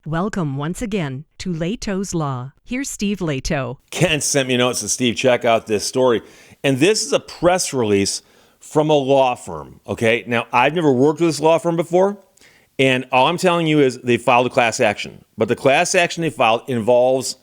Welcome once again to Lehto's Law. Here's Steve Lehto. Ken sent me notes to Steve, check out this story. And this is a press release from a law firm, okay? Now, I've never worked with this law firm before, and all I'm telling you is they filed a class action. But the class action they filed involves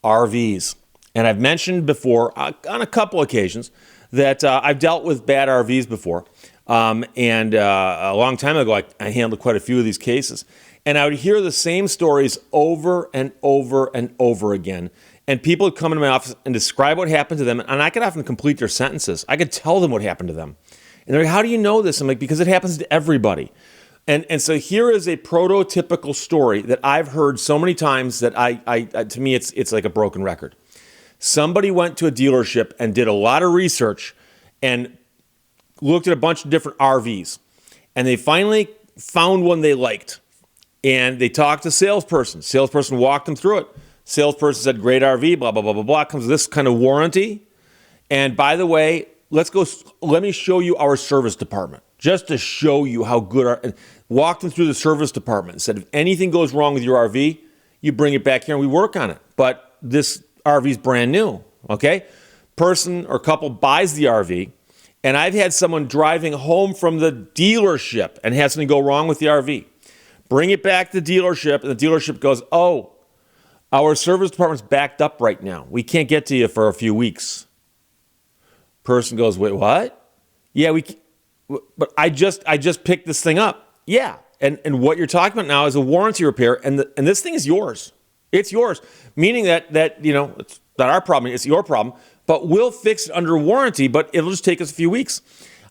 RVs. And I've mentioned before on a couple occasions that I've dealt with bad RVs before. And a long time ago, I handled quite a few of these cases. And I would hear the same stories over and over and over again. And people would come into my office and describe what happened to them. And I could often complete their sentences. I could tell them what happened to them. And they're like, how do you know this? I'm like, because it happens to everybody. And so here is a prototypical story that I've heard so many times that to me, it's like a broken record. Somebody went to a dealership and did a lot of research and looked at a bunch of different RVs. And they finally found one they liked. And they talked to the salesperson. Salesperson walked them through it. Salesperson said, great RV, blah, blah, blah, blah, blah. Comes with this kind of warranty. And by the way, let me show you our service department, just to show you how good walked them through the service department and said, if anything goes wrong with your RV, you bring it back here and we work on it. But this RV is brand new, okay? Person or couple buys the RV, and I've had someone driving home from the dealership and has something go wrong with the RV. Bring it back to the dealership, and the dealership goes, oh, our service department's backed up right now. We can't get to you for a few weeks. Person goes, wait, what? Yeah, but I just picked this thing up. Yeah, and what you're talking about now is a warranty repair, and this thing is yours. It's yours, meaning that it's not our problem, it's your problem, but we'll fix it under warranty, but it'll just take us a few weeks.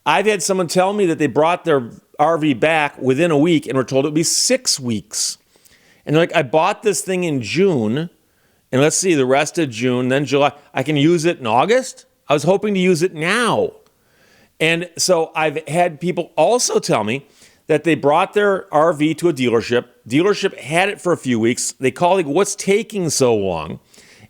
I've had someone tell me that they brought their RV back within a week and were told it would be 6 weeks. And they're like, I bought this thing in June, and let's see, the rest of June, then July. I can use it in August? I was hoping to use it now. And so I've had people also tell me that they brought their RV to a dealership. Dealership had it for a few weeks. They call it, what's taking so long?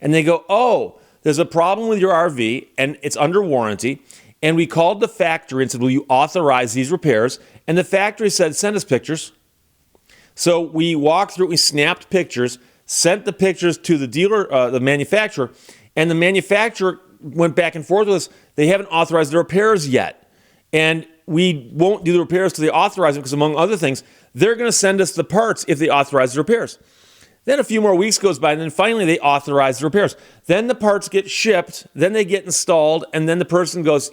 And they go, oh, there's a problem with your RV, and it's under warranty. And we called the factory and said, will you authorize these repairs? And the factory said, send us pictures. So we walked through, we snapped pictures, sent the pictures to the dealer, the manufacturer, and the manufacturer went back and forth with us. They haven't authorized the repairs yet. And we won't do the repairs till they authorize them because, among other things, they're going to send us the parts if they authorize the repairs. Then a few more weeks goes by, and then finally they authorize the repairs. Then the parts get shipped, then they get installed, and then the person goes,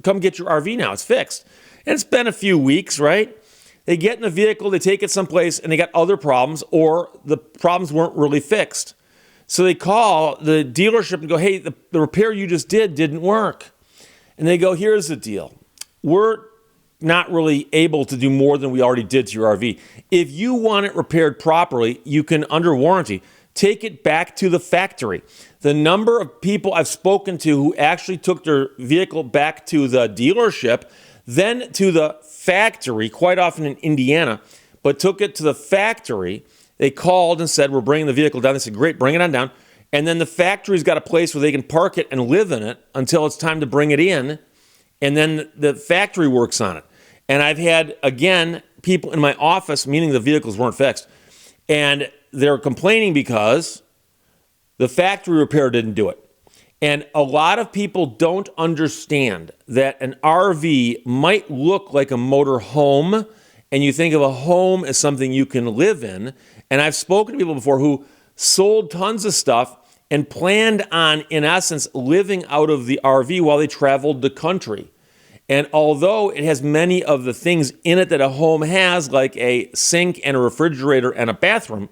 come get your RV now, it's fixed. And it's been a few weeks, right? They get in the vehicle, they take it someplace, and they got other problems, or the problems weren't really fixed. So they call the dealership and go, hey, the repair you just didn't work. And they go, here's the deal. We're not really able to do more than we already did to your RV. If you want it repaired properly, you can, under warranty, take it back to the factory. The number of people I've spoken to who actually took their vehicle back to the dealership, then to the factory, quite often in Indiana, but took it to the factory. They called and said, we're bringing the vehicle down. They said, great, bring it on down. And then the factory's got a place where they can park it and live in it until it's time to bring it in. And then the factory works on it. And I've had, again, people in my office, meaning the vehicles weren't fixed, and they're complaining because the factory repair didn't do it. And a lot of people don't understand that an RV might look like a motor home, and you think of a home as something you can live in. And I've spoken to people before who sold tons of stuff and planned on, in essence, living out of the RV while they traveled the country. And although it has many of the things in it that a home has, like a sink and a refrigerator and a bathroom,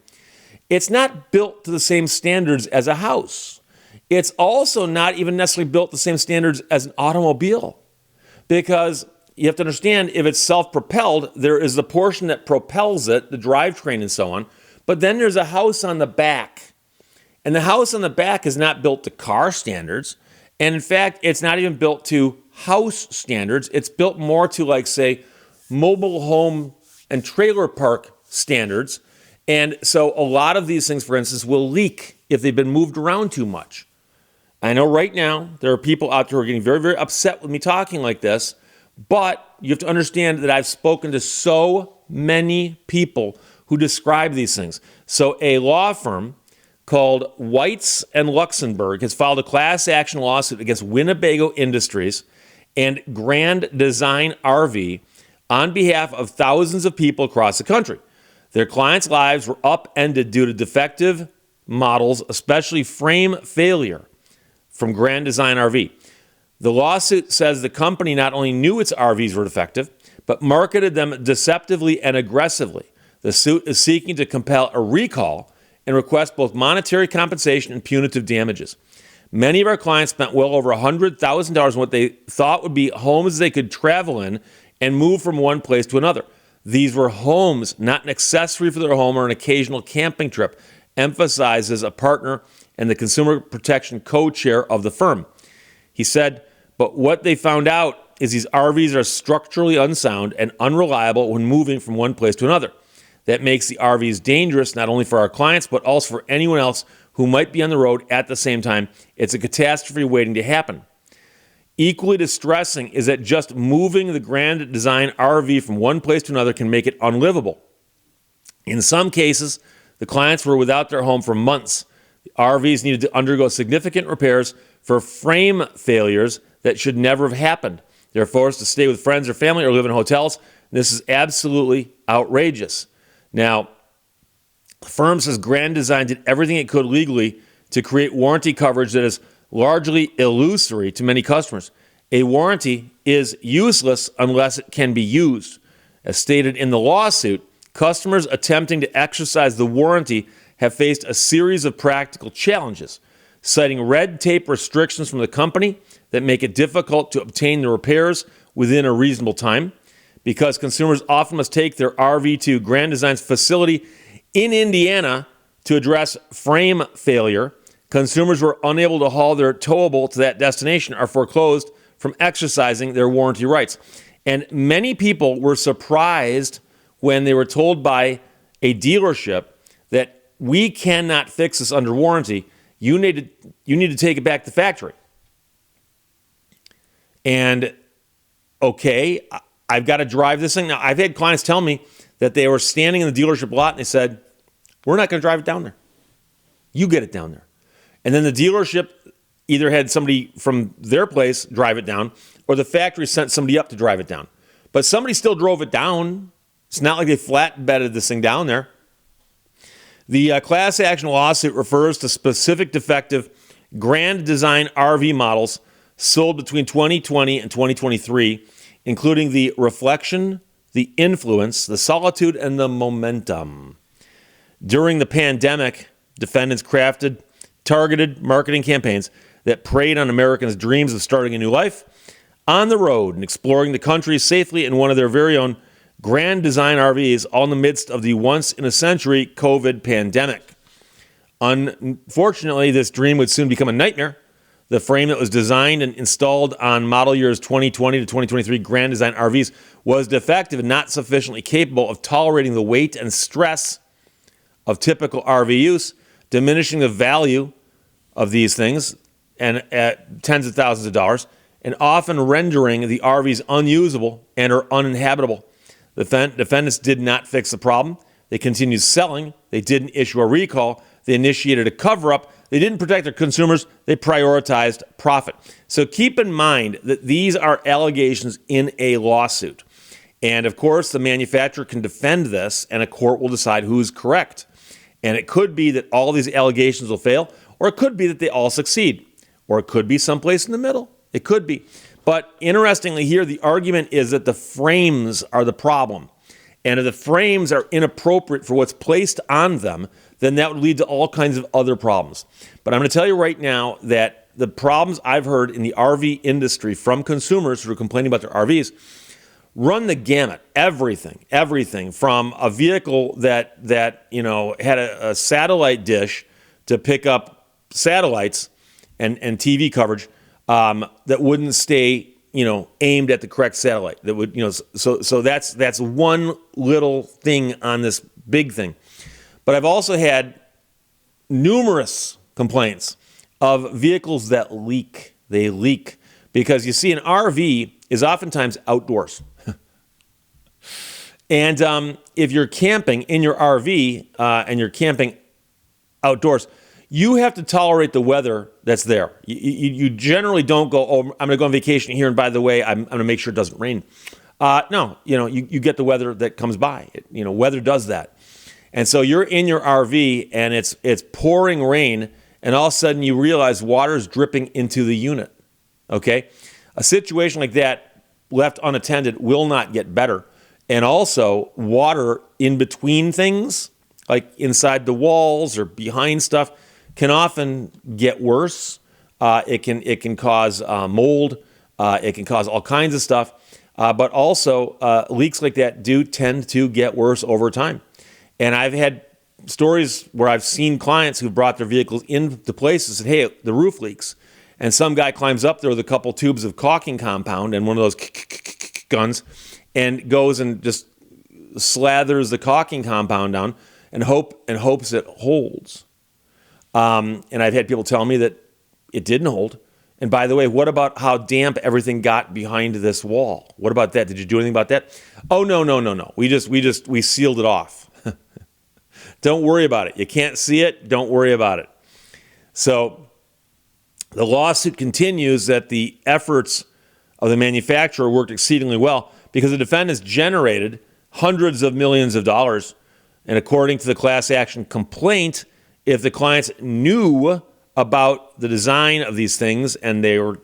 it's not built to the same standards as a house. It's also not even necessarily built to the same standards as an automobile. Because you have to understand, if it's self-propelled, there is the portion that propels it, the drivetrain and so on, but then there's a house on the back. And the house on the back is not built to car standards. And in fact, it's not even built to house standards. It's built more to, like, say, mobile home and trailer park standards. And so a lot of these things, for instance, will leak if they've been moved around too much. I know right now there are people out there who are getting very, very upset with me talking like this, but you have to understand that I've spoken to so many people who describe these things. So a law firm called Whites and Luxembourg has filed a class action lawsuit against Winnebago Industries and Grand Design RV on behalf of thousands of people across the country. Their clients' lives were upended due to defective models, especially frame failure from Grand Design RV. The lawsuit says the company not only knew its RVs were defective, but marketed them deceptively and aggressively. The suit is seeking to compel a recall and request both monetary compensation and punitive damages. Many of our clients spent well over $100,000 on what they thought would be homes they could travel in and move from one place to another. These were homes, not an accessory for their home or an occasional camping trip, emphasizes a partner and the consumer protection co-chair of the firm. He said, but what they found out is these RVs are structurally unsound and unreliable when moving from one place to another. That makes the RVs dangerous not only for our clients, but also for anyone else who might be on the road at the same time. It's a catastrophe waiting to happen. Equally distressing is that just moving the Grand Design RV from one place to another can make it unlivable. In some cases, the clients were without their home for months. The RVs needed to undergo significant repairs for frame failures that should never have happened. They're forced to stay with friends or family or live in hotels. This is absolutely outrageous. Now, the firm says Grand Design did everything it could legally to create warranty coverage that is largely illusory to many customers. A warranty is useless unless it can be used. As stated in the lawsuit, customers attempting to exercise the warranty have faced a series of practical challenges, citing red tape restrictions from the company that make it difficult to obtain the repairs within a reasonable time. Because consumers often must take their RV to Grand Design's facility in Indiana to address frame failure, consumers who are unable to haul their towable to that destination are foreclosed from exercising their warranty rights. And many people were surprised when they were told by a dealership that we cannot fix this under warranty. You need to take it back to the factory. And okay, I've got to drive this thing. Now, I've had clients tell me that they were standing in the dealership lot and they said, we're not going to drive it down there. You get it down there. And then the dealership either had somebody from their place drive it down or the factory sent somebody up to drive it down. But somebody still drove it down. It's not like they flatbedded this thing down there. The class action lawsuit refers to specific defective Grand Design RV models sold between 2020 and 2023, including the Reflection, the Influence, the Solitude, and the Momentum. During the pandemic, defendants crafted targeted marketing campaigns that preyed on Americans' dreams of starting a new life on the road and exploring the country safely in one of their very own Grand Design RVs, all in the midst of the once-in-a-century COVID pandemic. Unfortunately, this dream would soon become a nightmare. The frame that was designed and installed on model years 2020 to 2023 Grand Design RVs was defective and not sufficiently capable of tolerating the weight and stress of typical RV use, diminishing the value of these things and at tens of thousands of dollars, and often rendering the RVs unusable and or uninhabitable. The defendants did not fix the problem. They continued selling. They didn't issue a recall. They initiated a cover-up. They didn't protect their consumers. They prioritized profit. So keep in mind that these are allegations in a lawsuit. And of course, the manufacturer can defend this and a court will decide who's correct. And it could be that all these allegations will fail, or it could be that they all succeed, or it could be someplace in the middle. It could be. But interestingly here, the argument is that the frames are the problem. And if the frames are inappropriate for what's placed on them, then that would lead to all kinds of other problems. But I'm going to tell you right now that the problems I've heard in the RV industry from consumers who are complaining about their RVs run the gamut. Everything from a vehicle that had a satellite dish to pick up satellites and TV coverage that wouldn't stay aimed at the correct satellite. That would so that's one little thing on this big thing. But I've also had numerous complaints of vehicles that leak. They leak because you see an RV is oftentimes outdoors. And if you're camping in your RV and you're camping outdoors, you have to tolerate the weather that's there. You generally don't go, oh, I'm going to go on vacation here, and by the way, I'm going to make sure it doesn't rain. No, you get the weather that comes by. Weather does that. And so you're in your RV, and it's pouring rain, and all of a sudden you realize water is dripping into the unit, okay? A situation like that, left unattended, will not get better. And also, water in between things, like inside the walls or behind stuff, can often get worse. It can cause mold. It can cause all kinds of stuff. But also, leaks like that do tend to get worse over time. And I've had stories where I've seen clients who brought their vehicles into places and said, hey, the roof leaks. And some guy climbs up there with a couple tubes of caulking compound and one of those guns and goes and just slathers the caulking compound down and hopes it holds. And I've had people tell me that it didn't hold. And by the way, what about how damp everything got behind this wall? What about that? Did you do anything about that? Oh, no. We sealed it off. Don't worry about it. You can't see it. Don't worry about it. So the lawsuit continues that the efforts of the manufacturer worked exceedingly well because the defendants generated hundreds of millions of dollars. And according to the class action complaint, if the clients knew about the design of these things and they were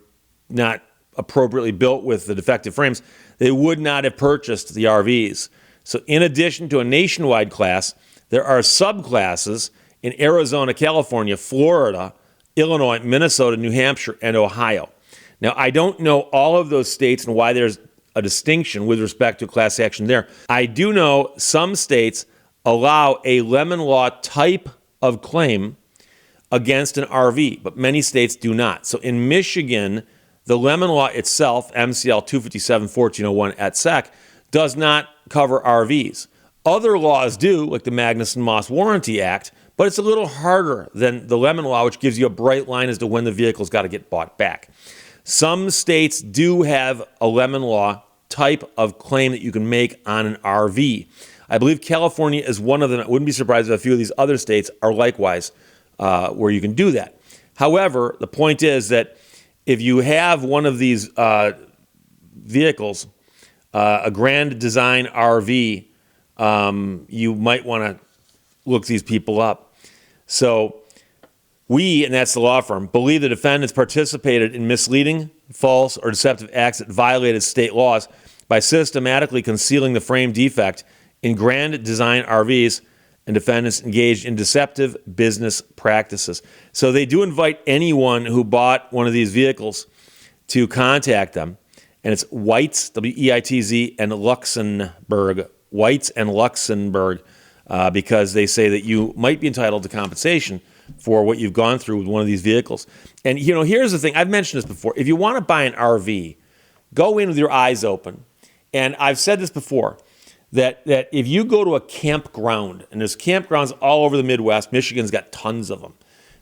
not appropriately built with the defective frames, they would not have purchased the RVs. So in addition to a nationwide class, there are subclasses in Arizona, California, Florida, Illinois, Minnesota, New Hampshire, and Ohio. Now, I don't know all of those states and why there's a distinction with respect to class action there. I do know some states allow a lemon law type of claim against an RV, but many states do not. So in Michigan, the lemon law itself, MCL 257-1401 et sec, does not cover RVs. Other laws do, like the Magnuson-Moss Warranty Act, but it's a little harder than the lemon law, which gives you a bright line as to when the vehicle's got to get bought back. Some states do have a lemon law type of claim that you can make on an RV. I believe California is one of them. I wouldn't be surprised if a few of these other states are likewise where you can do that. However, the point is that if you have one of these vehicles, a Grand Design RV, you might want to look these people up. So we, and that's the law firm, believe the defendants participated in misleading, false, or deceptive acts that violated state laws by systematically concealing the frame defect in Grand Design RVs, and defendants engaged in deceptive business practices. So they do invite anyone who bought one of these vehicles to contact them. And it's Weitz, W-E-I-T-Z, and Luxembourg. Weitz and Luxembourg, because they say that you might be entitled to compensation for what you've gone through with one of these vehicles. And, here's the thing. I've mentioned this before. If you want to buy an RV, go in with your eyes open. And I've said this before, that if you go to a campground, and there's campgrounds all over the Midwest, Michigan's got tons of them.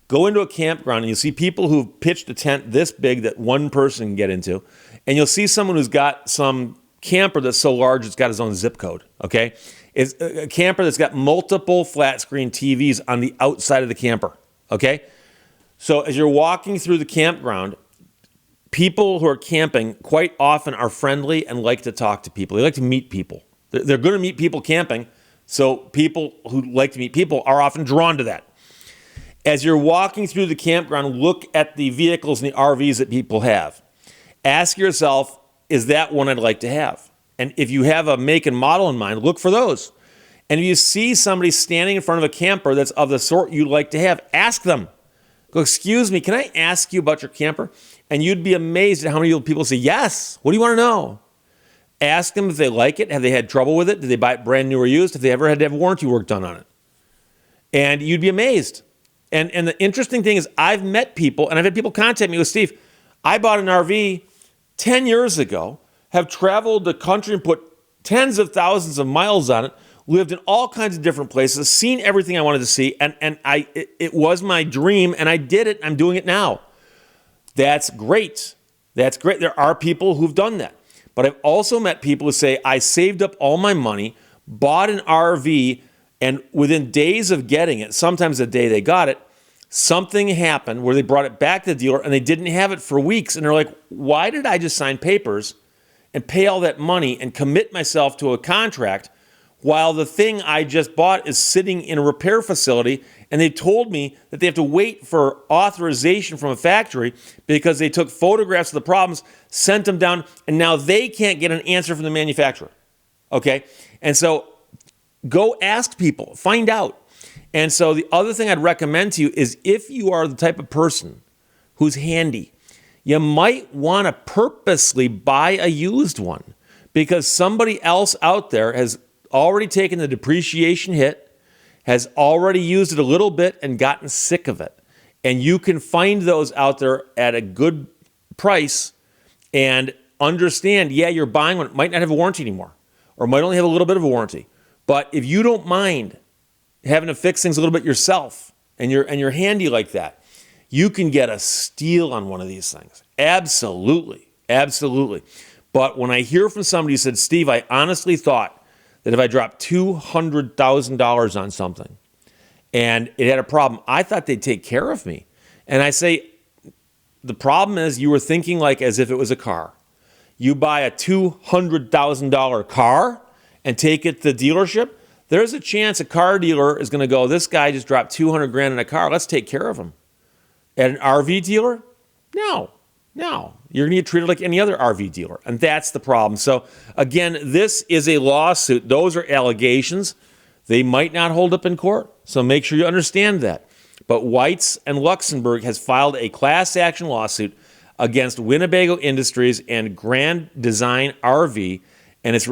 Go into a campground and you'll see people who've pitched a tent this big that one person can get into, and you'll see someone who's got some camper that's so large it's got his own zip code, okay? It's a camper that's got multiple flat screen TVs on the outside of the camper, okay? So as you're walking through the campground, people who are camping quite often are friendly and like to talk to people. They like to meet people. They're going to meet people camping, so people who like to meet people are often drawn to that. As you're walking through the campground, look at the vehicles and the RVs that people have. Ask yourself, is that one I'd like to have? And if you have a make and model in mind, look for those. And if you see somebody standing in front of a camper that's of the sort you'd like to have, ask them. Go, excuse me, can I ask you about your camper? And you'd be amazed at how many people say, yes, what do you want to know? Ask them if they like it. Have they had trouble with it? Did they buy it brand new or used? Have they ever had to have warranty work done on it? And you'd be amazed. And the interesting thing is I've met people, and I've had people contact me with, Steve, I bought an RV 10 years ago, have traveled the country and put tens of thousands of miles on it, lived in all kinds of different places, seen everything I wanted to see, and it was my dream, and I did it. I'm doing it now. That's great. That's great. There are people who've done that. But I've also met people who say, I saved up all my money, bought an RV, and within days of getting it, sometimes the day they got it, something happened where they brought it back to the dealer and they didn't have it for weeks. And they're like, why did I just sign papers and pay all that money and commit myself to a contract while the thing I just bought is sitting in a repair facility, and they told me that they have to wait for authorization from a factory because they took photographs of the problems, sent them down, and now they can't get an answer from the manufacturer. Okay? And so go ask people, find out. And so the other thing I'd recommend to you is if you are the type of person who's handy, you might want to purposely buy a used one because somebody else out there has already taken the depreciation hit, has already used it a little bit and gotten sick of it. And you can find those out there at a good price and understand, yeah, you're buying one. It might not have a warranty anymore or might only have a little bit of a warranty. But if you don't mind having to fix things a little bit yourself and you're handy like that, you can get a steal on one of these things. Absolutely. Absolutely. But when I hear from somebody who said, Steve, I honestly thought that if I dropped $200,000 on something and it had a problem, I thought they'd take care of me. And I say, the problem is you were thinking like as if it was a car. You buy a $200,000 car and take it to the dealership, there's a chance a car dealer is going to go, this guy just dropped $200,000 in a car, let's take care of him. At an RV dealer? No. You're going to get treated like any other RV dealer. And that's the problem. So again, this is a lawsuit. Those are allegations. They might not hold up in court. So make sure you understand that. But Weitz and Luxembourg has filed a class action lawsuit against Winnebago Industries and Grand Design RV. And it's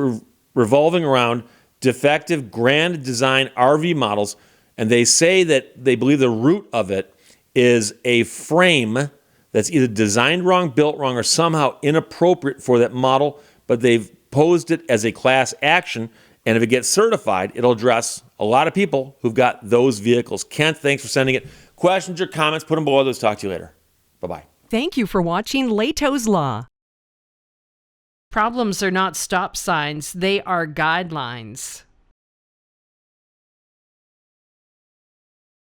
revolving around defective Grand Design RV models. And they say that they believe the root of it is a frame that's either designed wrong, built wrong, or somehow inappropriate for that model, but they've posed it as a class action, and if it gets certified, it'll address a lot of people who've got those vehicles. Kent, thanks for sending it. Questions or comments, put them below. Let's talk to you later. Bye-bye. Thank you for watching Lehto's Law. Problems are not stop signs, they are guidelines.